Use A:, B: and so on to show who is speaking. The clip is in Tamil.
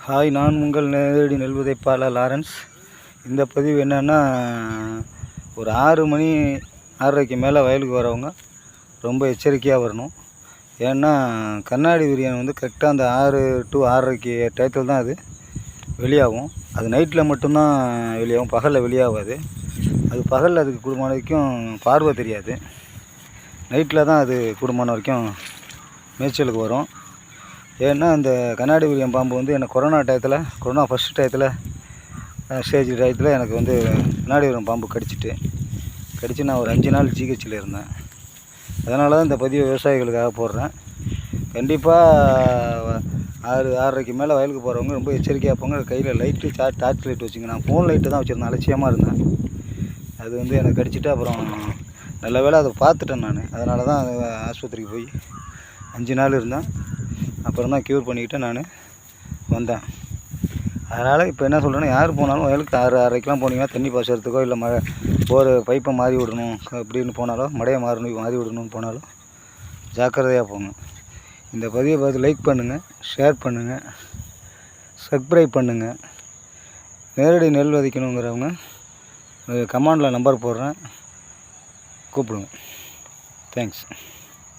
A: ஹாய், நான் உங்கள் நேரடி நெல் விதைப்பாளர் லாரன்ஸ். இந்த பதிவு என்னென்னா, ஒரு 6 மணி 6:30க்கு மேலே வயலுக்கு வரவங்க ரொம்ப எச்சரிக்கையாக வரணும். ஏன்னா கண்ணாடி விரியன் வந்து கரெக்டாக அந்த 6 to 6:30க்கு டயத்தில் தான் அது வெளியாகும். அது நைட்டில் மட்டும்தான் வெளியாகும், பகலில் வெளியாகாது. அது பகலில் அதுக்கு கூடுமான வரைக்கும் பார்வை தெரியாது. நைட்டில் தான் அது கூடுமான வரைக்கும் மேய்ச்சலுக்கு வரும். ஏன்னா அந்த கண்ணாடி விரியன் பாம்பு வந்து எனக்கு கொரோனா ஃபஸ்ட் டயத்தில் ஸ்டேஜ் டயத்தில் எனக்கு வந்து கண்ணாடி விரியன் பாம்பு கடிச்சு நான் ஒரு 5 நாள் ஜிஹெச்சில் இருந்தேன். அதனால தான் இந்த பதிவு விவசாயிகளுக்காக போடுறேன். கண்டிப்பாக 6:30க்கு மேலே வயலுக்கு போகிறவங்க ரொம்ப எச்சரிக்கையாக போங்க. கையில் லைட்டு டார்ச் லைட் வச்சுங்க. நான் ஃபோன் லைட்டு தான் வச்சுருந்தேன், அலட்சியமாக இருந்தேன். அது வந்து எனக்கு கடிச்சிட்டு அப்புறம் நல்ல வேளை அதை பார்த்துட்டேன் நான். அதனால தான் ஆஸ்பத்திரிக்கு போய் 5 நாள் இருந்தேன். அப்புறம் தான் க்யூர் பண்ணிக்கிட்டு நான் வந்தேன். அதனால் இப்போ என்ன சொல்கிறேன்னா, யார் போனாலும் வயலுக்கு 6:30க்கெலாம் போனீங்கன்னா தண்ணி பாய்ச்சறதுக்கோ இல்லை போர் பைப்பை மாறி விடணும் அப்படின்னு போனாலும், மடையை மாறி விடணும்னு போனாலும் ஜாக்கிரதையாக போங்க. இந்த பதிவை பார்த்து லைக் பண்ணுங்கள், ஷேர் பண்ணுங்கள், சப்ஸ்கிரைப் பண்ணுங்கள். நேரடி நெல் விதைக்கணுங்கிறவங்க கமெண்டில் நம்பர் போடுறேன், கூப்பிடுங்க. தேங்க்ஸ்.